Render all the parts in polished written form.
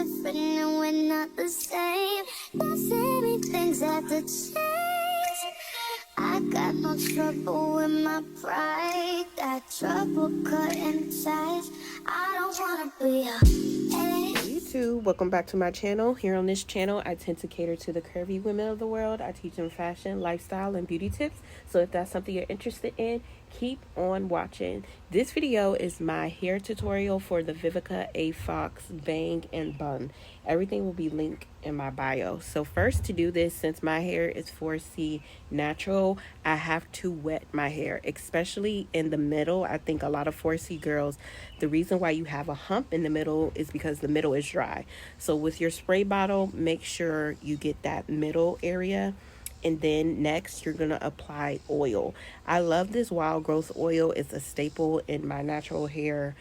different and we're not the same. Don't say me things have to change. I got no trouble with my pride. Got trouble cutting ties. I don't wanna be a YouTube, welcome back to my channel. Here on this channel, I tend to cater to the curvy women of the world. I teach them fashion, lifestyle, and beauty tips. So if that's something you're interested in, keep on watching. This video is my hair tutorial for the Vivica A. Fox bang and bun. Everything will be linked in my bio. So first, to do this, since my hair is 4C natural, I have to wet my hair, especially in the middle. I think a lot of 4C girls, the reason why you have a hump in the middle is because the middle is dry. So with your spray bottle, make sure you get that middle area. And then next, you're going to apply oil. I love this wild growth oil. It's a staple in my natural hair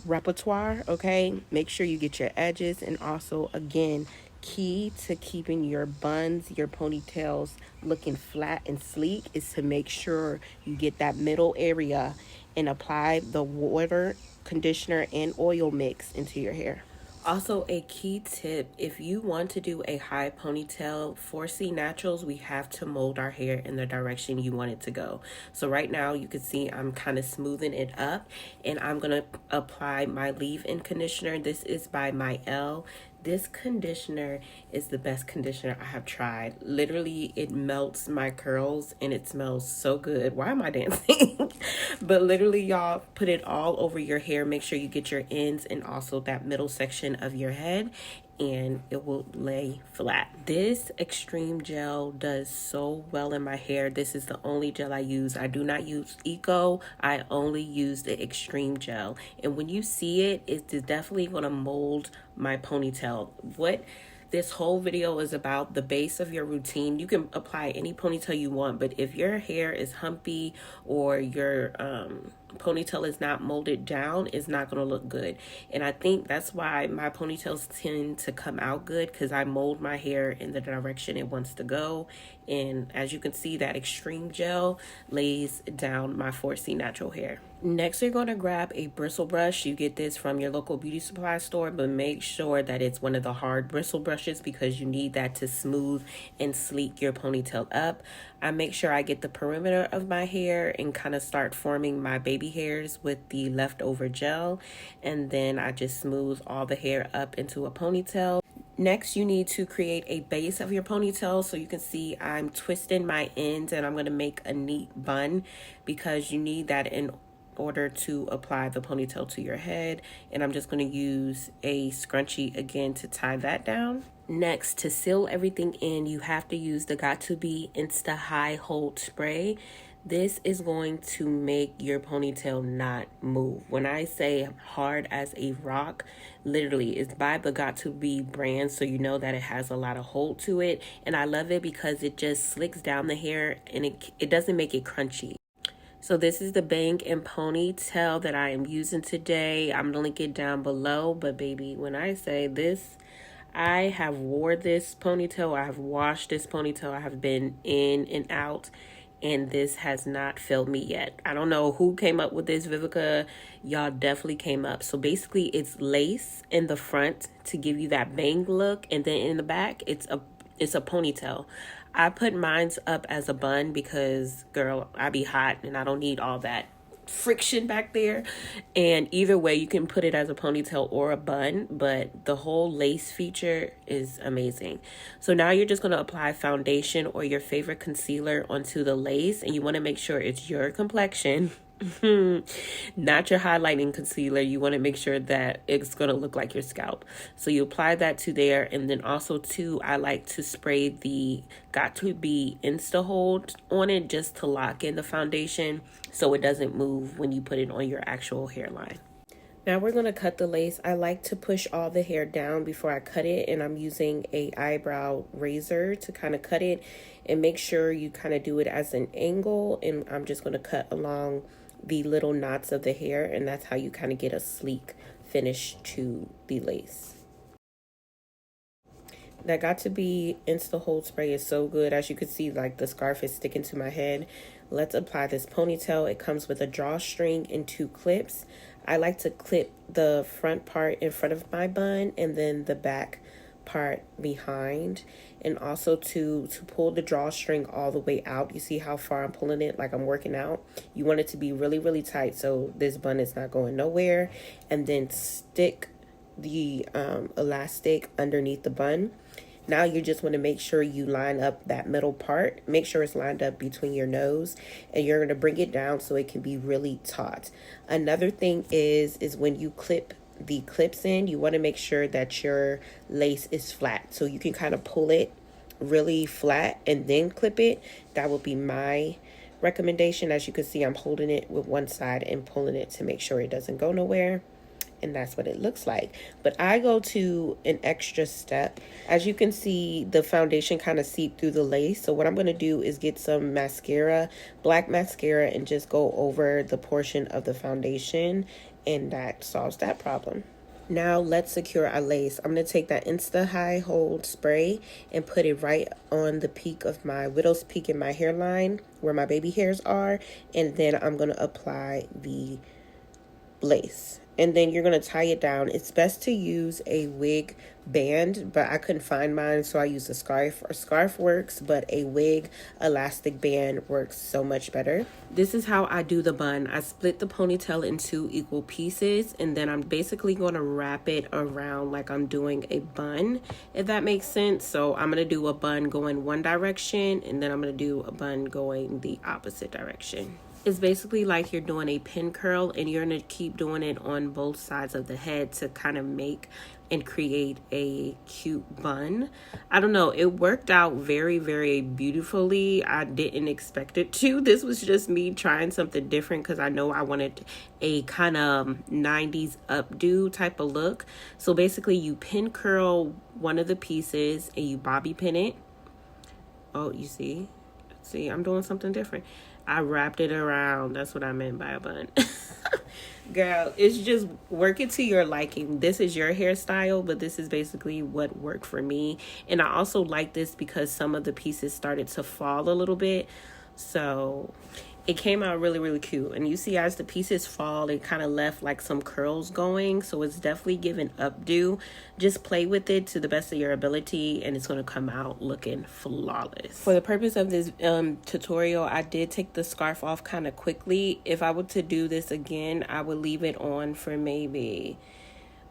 repertoire, okay? Make sure you get your edges, and also, again, key to keeping your buns, your ponytails looking flat and sleek is to make sure you get that middle area and apply the water, conditioner, and oil mix into your hair. Also, a key tip, if you want to do a high ponytail, 4C Naturals, we have to mold our hair in the direction you want it to go. So right now, you can see I'm kind of smoothing it up, and I'm going to apply my leave-in conditioner. This is by my L. This conditioner is the best conditioner I have tried. Literally, it melts my curls and it smells so good. Why am I dancing? But literally, y'all, put it all over your hair. Make sure you get your ends and also that middle section of your head, and it will lay flat. This extreme gel does so well in my hair. This is the only gel I use. I do not use Eco. I only use the extreme gel. And when you see it, it's definitely going to mold my ponytail. What this whole video is about, the base of your routine. You can apply any ponytail you want, but if your hair is humpy or your ponytail is not molded down, it's not going to look good. And I think that's why my ponytails tend to come out good, because I mold my hair in the direction it wants to go. And as you can see, that extreme gel lays down my 4C natural hair. Next, you're going to grab a bristle brush. You get this from your local beauty supply store, but make sure that it's one of the hard bristle brushes, because you need that to smooth and sleek your ponytail up. I make sure I get the perimeter of my hair and kind of start forming my baby hairs with the leftover gel, and then I just smooth all the hair up into a ponytail. Next, you need to create a base of your ponytail. So you can see I'm twisting my ends, and I'm going to make a neat bun, because you need that in order to apply the ponytail to your head. And I'm just going to use a scrunchie again to tie that down. Next, to seal everything in, you have to use the Got2b Insta High Hold Spray. This is going to make your ponytail not move. When I say hard as a rock, literally, it's by the Got2b brand, so you know that it has a lot of hold to it. And I love it because it just slicks down the hair, and it doesn't make it crunchy. So this is the bang and ponytail that I am using today. I'm gonna link it down below, but baby, when I say this, I have wore this ponytail, I have washed this ponytail, I have been in and out, and this has not failed me yet. I don't know who came up with this, Vivica. Y'all definitely came up. So basically, it's lace in the front to give you that bang look, and then in the back, it's a ponytail. I put mine's up as a bun because, girl, I be hot and I don't need all that friction back there. And either way, you can put it as a ponytail or a bun, but the whole lace feature is amazing. So now you're just going to apply foundation or your favorite concealer onto the lace, and you want to make sure it's your complexion. Not your highlighting concealer. You want to make sure that it's going to look like your scalp. So you apply that to there, and then also too, I like to spray the Got2b Insta Hold on it just to lock in the foundation so it doesn't move when you put it on your actual hairline. Now we're going to cut the lace. I like to push all the hair down before I cut it, and I'm using a eyebrow razor to kind of cut it, and make sure you kind of do it as an angle, and I'm just going to cut along the little knots of the hair, and that's how you kind of get a sleek finish to the lace. That Got2b Insta Hold Spray is so good. As you can see, like, the scarf is sticking to my head. Let's apply this ponytail. It comes with a drawstring and 2 clips. I like to clip the front part in front of my bun and then the back part behind, and also to pull the drawstring all the way out. You see how far I'm pulling it, like I'm working out. You want it to be really, really tight so this bun is not going nowhere. And then stick the elastic underneath the bun. Now you just want to make sure you line up that middle part. Make sure it's lined up between your nose, and you're going to bring it down so it can be really taut. Another thing is when you clip the clips in, you want to make sure that your lace is flat. So you can kind of pull it really flat and then clip it. That would be my recommendation. As you can see, I'm holding it with one side and pulling it to make sure it doesn't go nowhere. And that's what it looks like. But I go to an extra step. As you can see, the foundation kind of seeped through the lace. So what I'm going to do is get some mascara, black mascara, and just go over the portion of the foundation, and that solves that problem. Now let's secure our lace. I'm going to take that Insta High Hold spray and put it right on the peak of my widow's peak in my hairline where my baby hairs are. And then I'm going to apply the lace. And then you're going to tie it down. It's best to use a wig band, but I couldn't find mine, so I used a scarf. A scarf works, but a wig elastic band works so much better. This is how I do the bun. I split the ponytail in 2 equal pieces, and then I'm basically going to wrap it around like I'm doing a bun, if that makes sense. So I'm going to do a bun going one direction, and then I'm going to do a bun going the opposite direction. It's basically like you're doing a pin curl, and you're going to keep doing it on both sides of the head to kind of make and create a cute bun. I don't know, it worked out very, very beautifully. I didn't expect it to. This was just me trying something different because I know I wanted a kind of 90s updo type of look. So basically you pin curl one of the pieces and you bobby pin it. Oh, you see, I'm doing something different. I wrapped it around. That's what I meant by a bun. Girl, it's just work it to your liking. This is your hairstyle, but this is basically what worked for me. And I also like this because some of the pieces started to fall a little bit. So it came out really, really cute. And you see as the pieces fall, it kind of left like some curls going. So it's definitely giving updo. Just play with it to the best of your ability, and it's going to come out looking flawless. For the purpose of this tutorial, I did take the scarf off kind of quickly. If I were to do this again, I would leave it on for maybe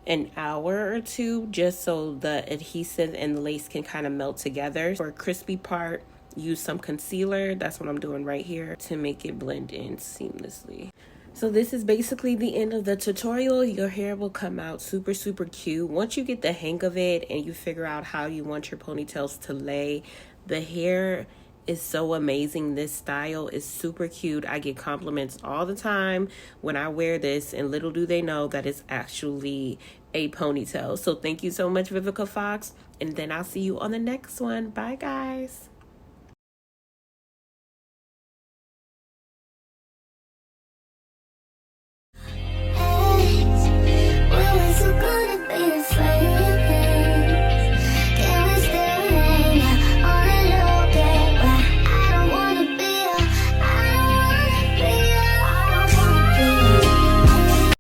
an hour or 2, just so the adhesive and the lace can kind of melt together. For a crispy part, use some concealer. That's what I'm doing right here to make it blend in seamlessly. So this is basically the end of the tutorial. Your hair will come out super, super cute. Once you get the hang of it and you figure out how you want your ponytails to lay, the hair is so amazing. This style is super cute. I get compliments all the time when I wear this, and little do they know that it's actually a ponytail. So thank you so much, Vivica Fox, and then I'll see you on the next one. Bye, guys.